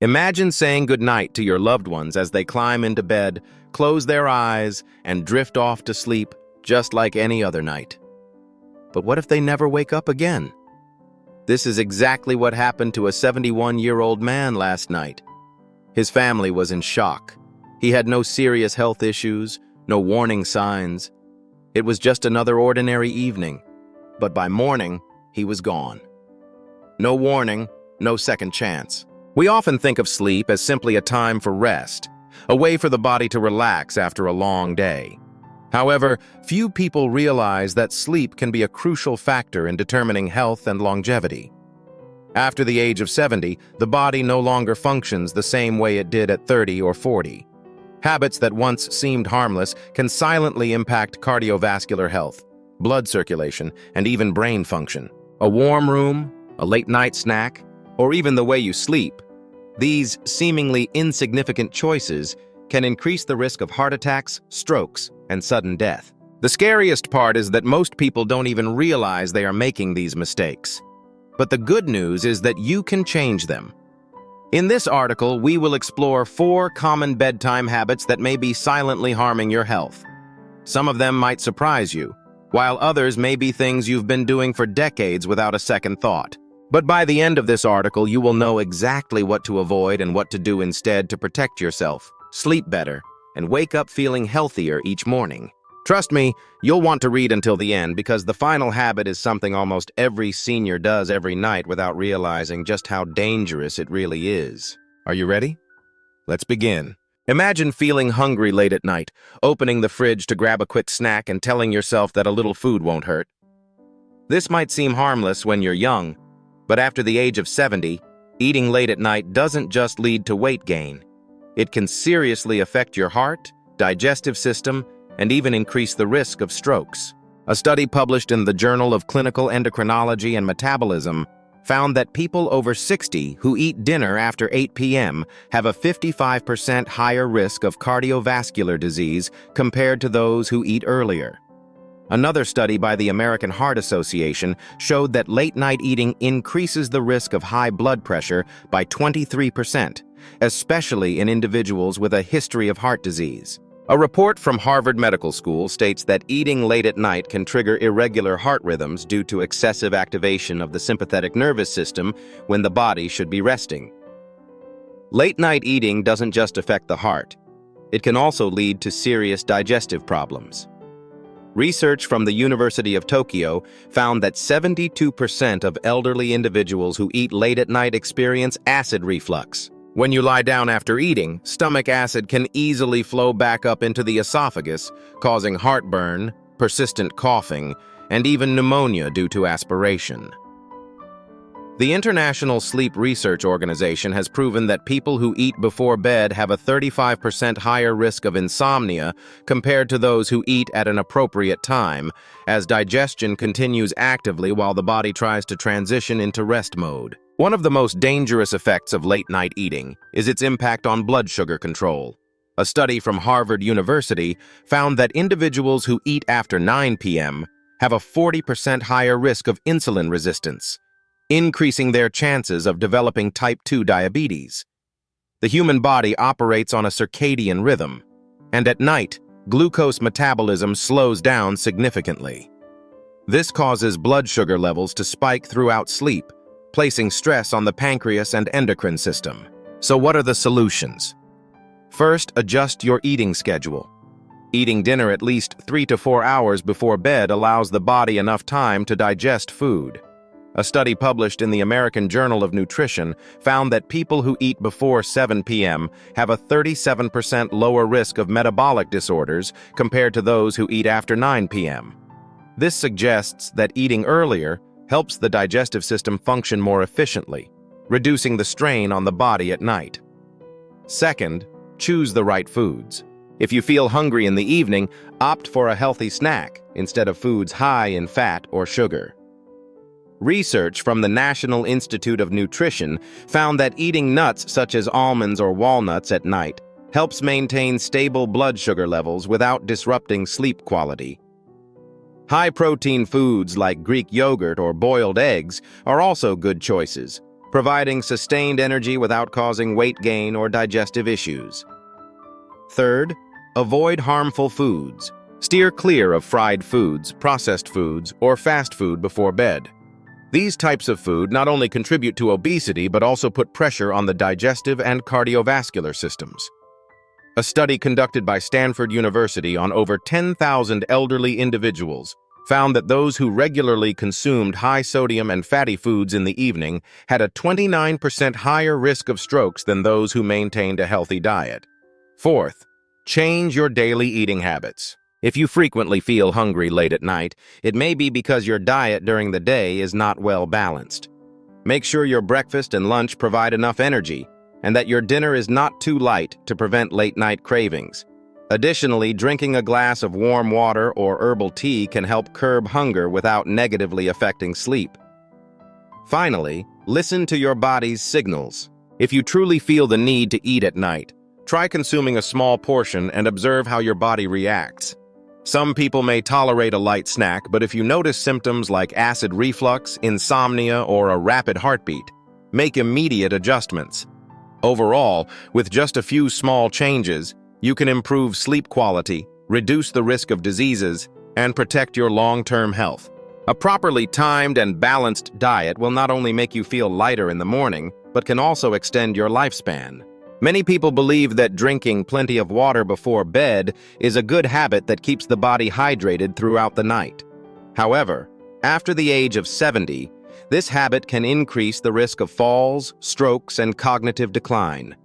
Imagine saying goodnight to your loved ones as they climb into bed, close their eyes, and drift off to sleep just like any other night. But what if they never wake up again? This is exactly what happened to a 71-year-old man last night. His family was in shock. He had no serious health issues, no warning signs. It was just another ordinary evening. But by morning, he was gone. No warning, no second chance. We often think of sleep as simply a time for rest, a way for the body to relax after a long day. However, few people realize that sleep can be a crucial factor in determining health and longevity. After the age of 70, the body no longer functions the same way it did at 30 or 40. Habits that once seemed harmless can silently impact cardiovascular health, blood circulation, and even brain function. A warm room, a late-night snack, or even the way you sleep. These seemingly insignificant choices can increase the risk of heart attacks, strokes, and sudden death. The scariest part is that most people don't even realize they are making these mistakes. But the good news is that you can change them. In this article, we will explore 4 common bedtime habits that may be silently harming your health. Some of them might surprise you, while others may be things you've been doing for decades without a second thought. But by the end of this article, you will know exactly what to avoid and what to do instead to protect yourself, sleep better, and wake up feeling healthier each morning. Trust me, you'll want to read until the end because the final habit is something almost every senior does every night without realizing just how dangerous it really is. Are you ready? Let's begin. Imagine feeling hungry late at night, opening the fridge to grab a quick snack and telling yourself that a little food won't hurt. This might seem harmless when you're young, but after the age of 70, eating late at night doesn't just lead to weight gain. It can seriously affect your heart, digestive system, and even increase the risk of strokes. A study published in the Journal of Clinical Endocrinology and Metabolism found that people over 60 who eat dinner after 8 p.m. have a 55% higher risk of cardiovascular disease compared to those who eat earlier. Another study by the American Heart Association showed that late-night eating increases the risk of high blood pressure by 23%, especially in individuals with a history of heart disease. A report from Harvard Medical School states that eating late at night can trigger irregular heart rhythms due to excessive activation of the sympathetic nervous system when the body should be resting. Late-night eating doesn't just affect the heart. It can also lead to serious digestive problems. Research from the University of Tokyo found that 72% of elderly individuals who eat late at night experience acid reflux. When you lie down after eating, stomach acid can easily flow back up into the esophagus, causing heartburn, persistent coughing, and even pneumonia due to aspiration. The International Sleep Research Organization has proven that people who eat before bed have a 35% higher risk of insomnia compared to those who eat at an appropriate time, as digestion continues actively while the body tries to transition into rest mode. One of the most dangerous effects of late-night eating is its impact on blood sugar control. A study from Harvard University found that individuals who eat after 9 p.m. have a 40% higher risk of insulin resistance, increasing their chances of developing type 2 diabetes. The human body operates on a circadian rhythm, and at night, glucose metabolism slows down significantly. This causes blood sugar levels to spike throughout sleep, placing stress on the pancreas and endocrine system. So what are the solutions? First, adjust your eating schedule. Eating dinner at least 3 to 4 hours before bed allows the body enough time to digest food. A study published in the American Journal of Nutrition found that people who eat before 7 p.m. have a 37% lower risk of metabolic disorders compared to those who eat after 9 p.m. This suggests that eating earlier helps the digestive system function more efficiently, reducing the strain on the body at night. Second, choose the right foods. If you feel hungry in the evening, opt for a healthy snack instead of foods high in fat or sugar. Research from the National Institute of Nutrition found that eating nuts such as almonds or walnuts at night helps maintain stable blood sugar levels without disrupting sleep quality. High-protein foods like Greek yogurt or boiled eggs are also good choices, providing sustained energy without causing weight gain or digestive issues. Third, avoid harmful foods. Steer clear of fried foods, processed foods, or fast food before bed. These types of food not only contribute to obesity but also put pressure on the digestive and cardiovascular systems. A study conducted by Stanford University on over 10,000 elderly individuals found that those who regularly consumed high sodium and fatty foods in the evening had a 29% higher risk of strokes than those who maintained a healthy diet. Fourth, change your daily eating habits. If you frequently feel hungry late at night, it may be because your diet during the day is not well balanced. Make sure your breakfast and lunch provide enough energy, and that your dinner is not too light to prevent late-night cravings. Additionally, drinking a glass of warm water or herbal tea can help curb hunger without negatively affecting sleep. Finally, listen to your body's signals. If you truly feel the need to eat at night, try consuming a small portion and observe how your body reacts. Some people may tolerate a light snack, but if you notice symptoms like acid reflux, insomnia, or a rapid heartbeat, make immediate adjustments. Overall, with just a few small changes, you can improve sleep quality, reduce the risk of diseases, and protect your long-term health. A properly timed and balanced diet will not only make you feel lighter in the morning, but can also extend your lifespan. Many people believe that drinking plenty of water before bed is a good habit that keeps the body hydrated throughout the night. However, after the age of 70, this habit can increase the risk of falls, strokes, and cognitive decline.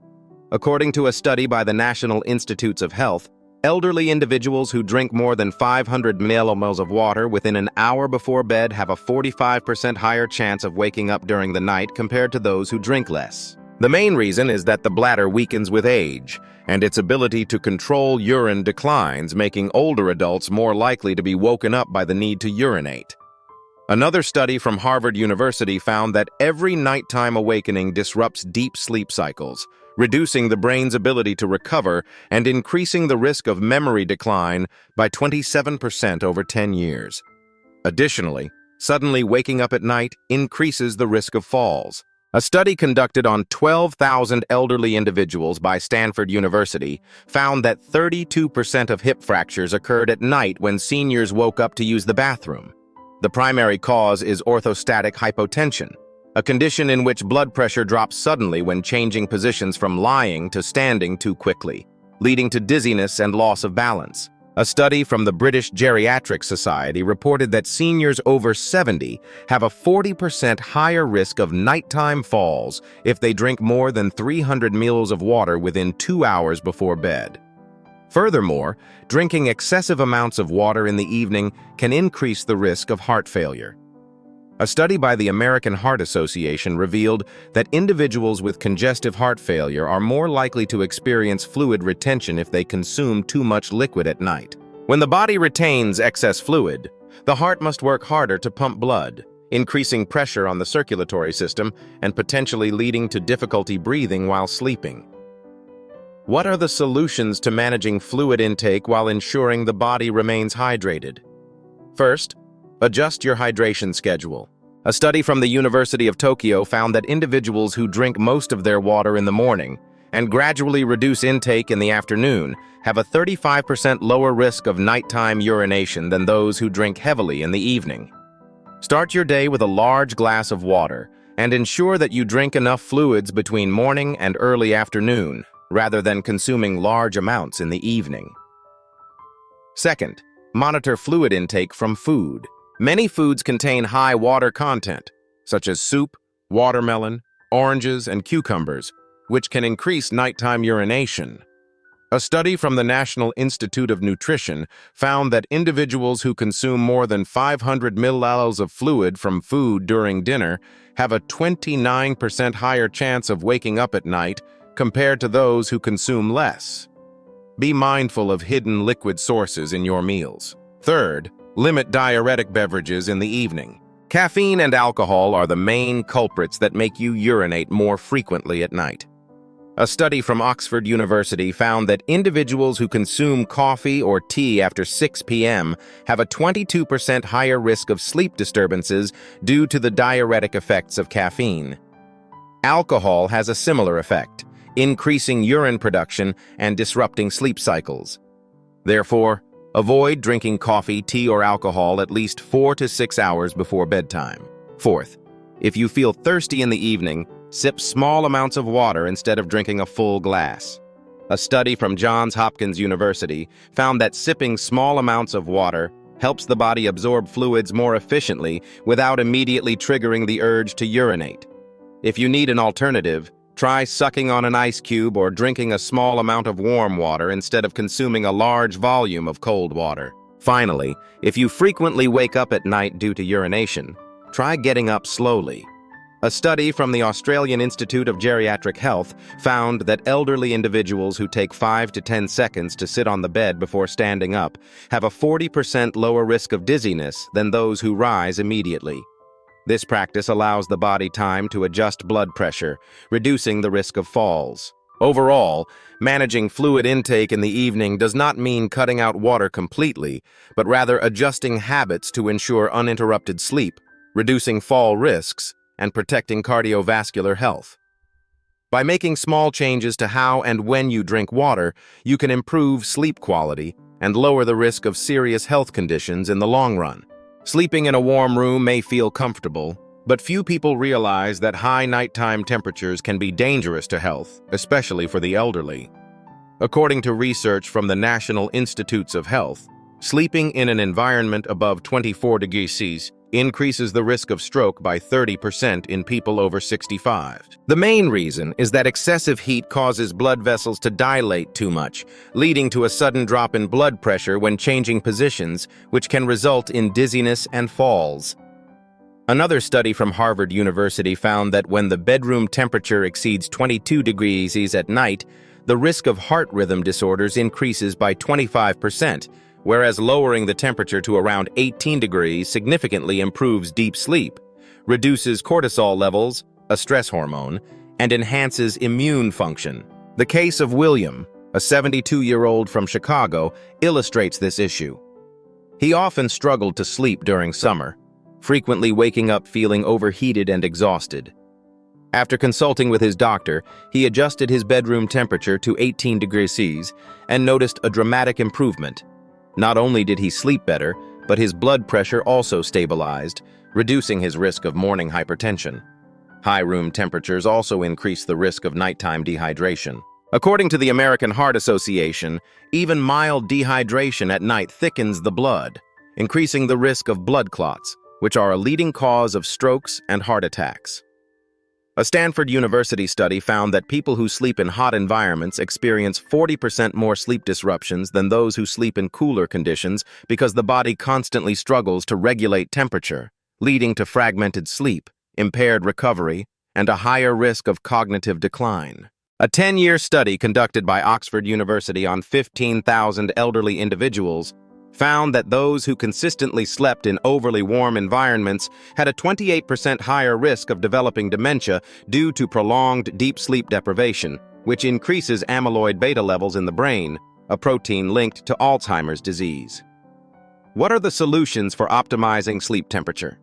According to a study by the National Institutes of Health, elderly individuals who drink more than 500 milliliters of water within an hour before bed have a 45% higher chance of waking up during the night compared to those who drink less. The main reason is that the bladder weakens with age, and its ability to control urine declines, making older adults more likely to be woken up by the need to urinate. Another study from Harvard University found that every nighttime awakening disrupts deep sleep cycles, reducing the brain's ability to recover and increasing the risk of memory decline by 27% over 10 years. Additionally, suddenly waking up at night increases the risk of falls. A study conducted on 12,000 elderly individuals by Stanford University found that 32% of hip fractures occurred at night when seniors woke up to use the bathroom. The primary cause is orthostatic hypotension, a condition in which blood pressure drops suddenly when changing positions from lying to standing too quickly, leading to dizziness and loss of balance. A study from the British Geriatric Society reported that seniors over 70 have a 40% higher risk of nighttime falls if they drink more than 300 ml of water within 2 hours before bed. Furthermore, drinking excessive amounts of water in the evening can increase the risk of heart failure. A study by the American Heart Association revealed that individuals with congestive heart failure are more likely to experience fluid retention if they consume too much liquid at night. When the body retains excess fluid, the heart must work harder to pump blood, increasing pressure on the circulatory system and potentially leading to difficulty breathing while sleeping. What are the solutions to managing fluid intake while ensuring the body remains hydrated? First, adjust your hydration schedule. A study from the University of Tokyo found that individuals who drink most of their water in the morning and gradually reduce intake in the afternoon have a 35% lower risk of nighttime urination than those who drink heavily in the evening. Start your day with a large glass of water and ensure that you drink enough fluids between morning and early afternoon, rather than consuming large amounts in the evening. Second, monitor fluid intake from food. Many foods contain high water content, such as soup, watermelon, oranges, and cucumbers, which can increase nighttime urination. A study from the National Institute of Nutrition found that individuals who consume more than 500 milliliters of fluid from food during dinner have a 29% higher chance of waking up at night compared to those who consume less. Be mindful of hidden liquid sources in your meals. Third, limit diuretic beverages in the evening. Caffeine and alcohol are the main culprits that make you urinate more frequently at night. A study from Oxford University found that individuals who consume coffee or tea after 6 p.m. have a 22% higher risk of sleep disturbances due to the diuretic effects of caffeine. Alcohol has a similar effect, increasing urine production and disrupting sleep cycles. Therefore, avoid drinking coffee, tea, or alcohol at least 4 to 6 hours before bedtime. Fourth, if you feel thirsty in the evening, sip small amounts of water instead of drinking a full glass. A study from Johns Hopkins University found that sipping small amounts of water helps the body absorb fluids more efficiently without immediately triggering the urge to urinate. If you need an alternative, try sucking on an ice cube or drinking a small amount of warm water instead of consuming a large volume of cold water. Finally, if you frequently wake up at night due to urination, try getting up slowly. A study from the Australian Institute of Geriatric Health found that elderly individuals who take 5 to 10 seconds to sit on the bed before standing up have a 40% lower risk of dizziness than those who rise immediately. This practice allows the body time to adjust blood pressure, reducing the risk of falls. Overall, managing fluid intake in the evening does not mean cutting out water completely, but rather adjusting habits to ensure uninterrupted sleep, reducing fall risks, and protecting cardiovascular health. By making small changes to how and when you drink water, you can improve sleep quality and lower the risk of serious health conditions in the long run. Sleeping in a warm room may feel comfortable, but few people realize that high nighttime temperatures can be dangerous to health, especially for the elderly. According to research from the National Institutes of Health, sleeping in an environment above 24 degrees Celsius increases the risk of stroke by 30% in people over 65. The main reason is that excessive heat causes blood vessels to dilate too much, leading to a sudden drop in blood pressure when changing positions, which can result in dizziness and falls. Another study from Harvard University found that when the bedroom temperature exceeds 22 degrees Celsius at night, the risk of heart rhythm disorders increases by 25%, whereas lowering the temperature to around 18 degrees significantly improves deep sleep, reduces cortisol levels, a stress hormone, and enhances immune function. The case of William, a 72-year-old from Chicago, illustrates this issue. He often struggled to sleep during summer, frequently waking up feeling overheated and exhausted. After consulting with his doctor, he adjusted his bedroom temperature to 18 degrees Celsius and noticed a dramatic improvement. Not only did he sleep better, but his blood pressure also stabilized, reducing his risk of morning hypertension. High room temperatures also increase the risk of nighttime dehydration. According to the American Heart Association, even mild dehydration at night thickens the blood, increasing the risk of blood clots, which are a leading cause of strokes and heart attacks. A Stanford University study found that people who sleep in hot environments experience 40% more sleep disruptions than those who sleep in cooler conditions because the body constantly struggles to regulate temperature, leading to fragmented sleep, impaired recovery, and a higher risk of cognitive decline. A 10-year study conducted by Oxford University on 15,000 elderly individuals found that those who consistently slept in overly warm environments had a 28% higher risk of developing dementia due to prolonged deep sleep deprivation, which increases amyloid beta levels in the brain, a protein linked to Alzheimer's disease. What are the solutions for optimizing sleep temperature?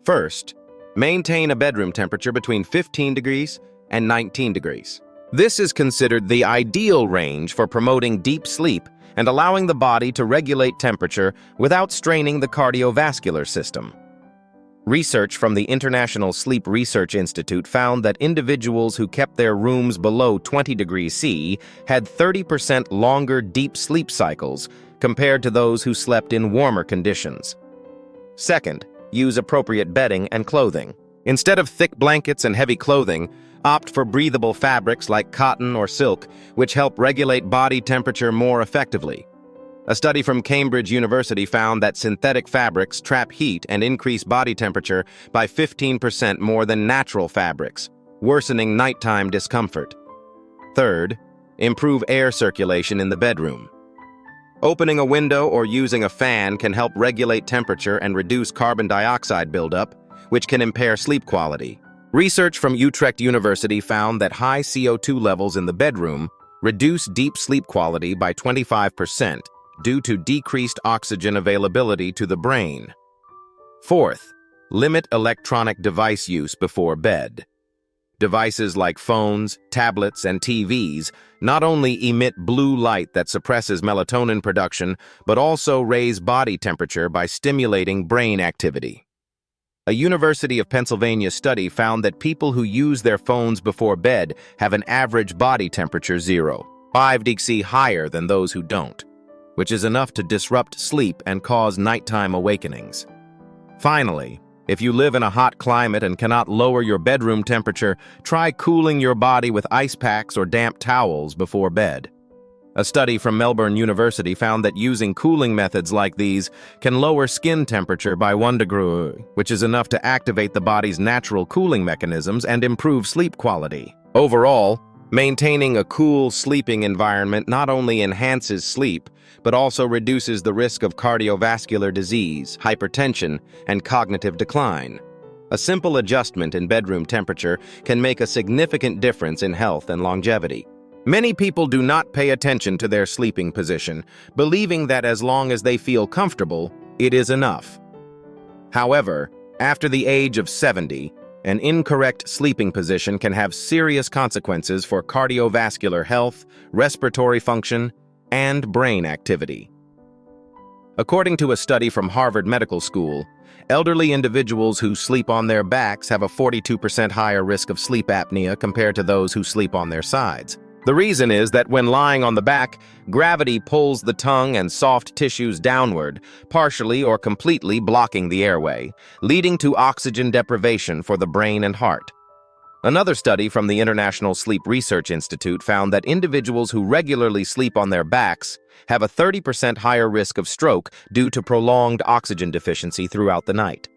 First, maintain a bedroom temperature between 15 degrees and 19 degrees. This is considered the ideal range for promoting deep sleep and allowing the body to regulate temperature without straining the cardiovascular system. Research from the International Sleep Research Institute found that individuals who kept their rooms below 20 degrees Celsius had 30% longer deep sleep cycles compared to those who slept in warmer conditions. Second, use appropriate bedding and clothing. Instead of thick blankets and heavy clothing, opt for breathable fabrics like cotton or silk, which help regulate body temperature more effectively. A study from Cambridge University found that synthetic fabrics trap heat and increase body temperature by 15% more than natural fabrics, worsening nighttime discomfort. Third, improve air circulation in the bedroom. Opening a window or using a fan can help regulate temperature and reduce carbon dioxide buildup, which can impair sleep quality. Research from Utrecht University found that high CO2 levels in the bedroom reduce deep sleep quality by 25% due to decreased oxygen availability to the brain. Fourth, limit electronic device use before bed. Devices like phones, tablets, and TVs not only emit blue light that suppresses melatonin production, but also raise body temperature by stimulating brain activity. A University of Pennsylvania study found that people who use their phones before bed have an average body temperature 0.5 degrees higher than those who don't, which is enough to disrupt sleep and cause nighttime awakenings. Finally, if you live in a hot climate and cannot lower your bedroom temperature, try cooling your body with ice packs or damp towels before bed. A study from Melbourne University found that using cooling methods like these can lower skin temperature by 1 degree, which is enough to activate the body's natural cooling mechanisms and improve sleep quality. Overall, maintaining a cool sleeping environment not only enhances sleep, but also reduces the risk of cardiovascular disease, hypertension, and cognitive decline. A simple adjustment in bedroom temperature can make a significant difference in health and longevity. Many people do not pay attention to their sleeping position, believing that as long as they feel comfortable, it is enough. However, after the age of 70, an incorrect sleeping position can have serious consequences for cardiovascular health, respiratory function, and brain activity. According to a study from Harvard Medical School, elderly individuals who sleep on their backs have a 42% higher risk of sleep apnea compared to those who sleep on their sides. The reason is that when lying on the back, gravity pulls the tongue and soft tissues downward, partially or completely blocking the airway, leading to oxygen deprivation for the brain and heart. Another study from the International Sleep Research Institute found that individuals who regularly sleep on their backs have a 30% higher risk of stroke due to prolonged oxygen deficiency throughout the night.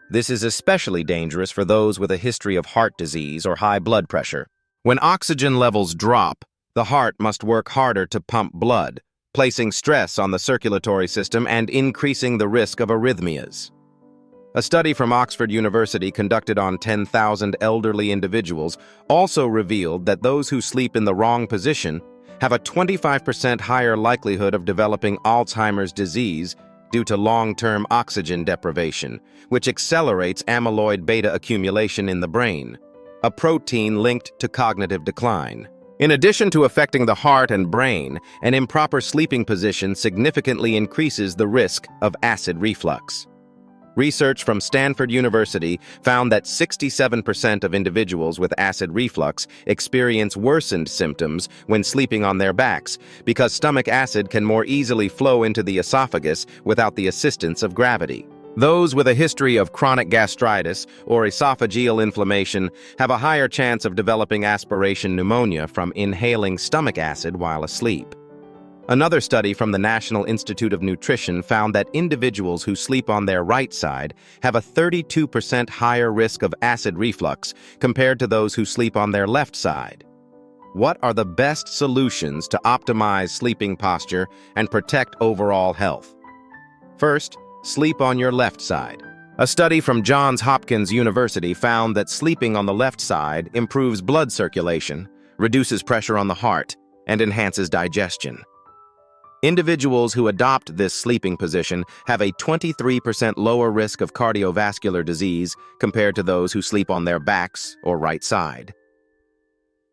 This is especially dangerous for those with a history of heart disease or high blood pressure. When oxygen levels drop, the heart must work harder to pump blood, placing stress on the circulatory system and increasing the risk of arrhythmias. A study from Oxford University conducted on 10,000 elderly individuals also revealed that those who sleep in the wrong position have a 25% higher likelihood of developing Alzheimer's disease due to long-term oxygen deprivation, which accelerates amyloid beta accumulation in the brain, a protein linked to cognitive decline. In addition to affecting the heart and brain, an improper sleeping position significantly increases the risk of acid reflux. Research from Stanford University found that 67% of individuals with acid reflux experience worsened symptoms when sleeping on their backs because stomach acid can more easily flow into the esophagus without the assistance of gravity. Those with a history of chronic gastritis or esophageal inflammation have a higher chance of developing aspiration pneumonia from inhaling stomach acid while asleep. Another study from the National Institute of Nutrition found that individuals who sleep on their right side have a 32% higher risk of acid reflux compared to those who sleep on their left side. What are the best solutions to optimize sleeping posture and protect overall health? First, sleep on your left side. A study from Johns Hopkins University found that sleeping on the left side improves blood circulation, reduces pressure on the heart, and enhances digestion. Individuals who adopt this sleeping position have a 23% lower risk of cardiovascular disease compared to those who sleep on their backs or right side.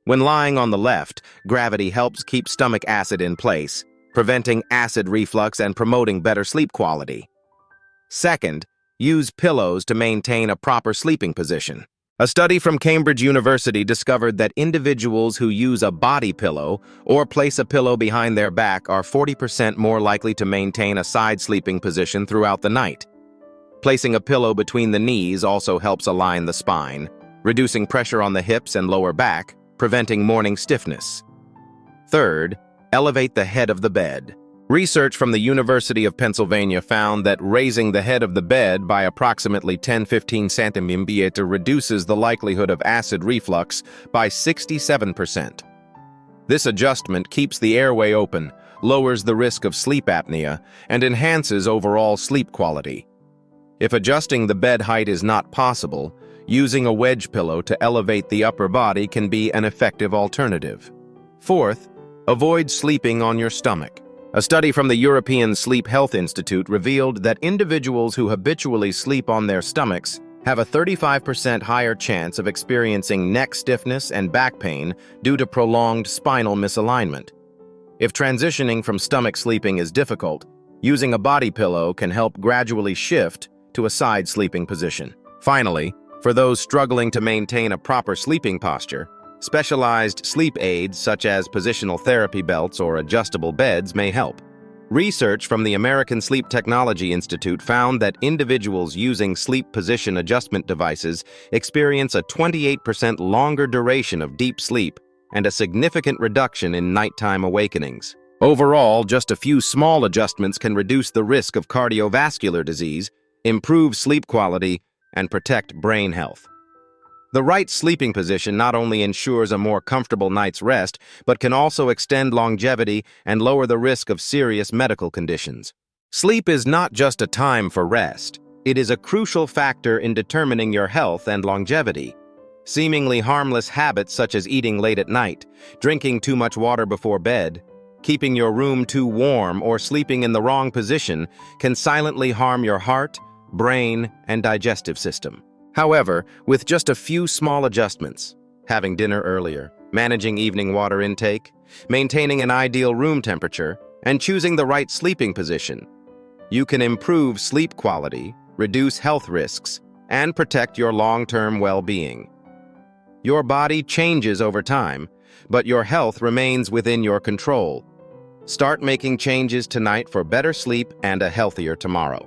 When lying on the left, gravity helps keep stomach acid in place, preventing acid reflux and promoting better sleep quality. Second, use pillows to maintain a proper sleeping position. A study from Cambridge University discovered that individuals who use a body pillow or place a pillow behind their back are 40% more likely to maintain a side sleeping position throughout the night. Placing a pillow between the knees also helps align the spine, reducing pressure on the hips and lower back, preventing morning stiffness. Third, elevate the head of the bed. Research from the University of Pennsylvania found that raising the head of the bed by approximately 10-15 centimeters reduces the likelihood of acid reflux by 67%. This adjustment keeps the airway open, lowers the risk of sleep apnea, and enhances overall sleep quality. If adjusting the bed height is not possible, using a wedge pillow to elevate the upper body can be an effective alternative. Fourth, avoid sleeping on your stomach. A study from the European Sleep Health Institute revealed that individuals who habitually sleep on their stomachs have a 35% higher chance of experiencing neck stiffness and back pain due to prolonged spinal misalignment. If transitioning from stomach sleeping is difficult, using a body pillow can help gradually shift to a side sleeping position. Finally, for those struggling to maintain a proper sleeping posture, specialized sleep aids such as positional therapy belts or adjustable beds may help. Research from the American Sleep Technology Institute found that individuals using sleep position adjustment devices experience a 28% longer duration of deep sleep and a significant reduction in nighttime awakenings. Overall, just a few small adjustments can reduce the risk of cardiovascular disease, improve sleep quality, and protect brain health. The right sleeping position not only ensures a more comfortable night's rest, but can also extend longevity and lower the risk of serious medical conditions. Sleep is not just a time for rest. It is a crucial factor in determining your health and longevity. Seemingly harmless habits such as eating late at night, drinking too much water before bed, keeping your room too warm, or sleeping in the wrong position can silently harm your heart, brain, and digestive system. However, with just a few small adjustments, having dinner earlier, managing evening water intake, maintaining an ideal room temperature, and choosing the right sleeping position, you can improve sleep quality, reduce health risks, and protect your long-term well-being. Your body changes over time, but your health remains within your control. Start making changes tonight for better sleep and a healthier tomorrow.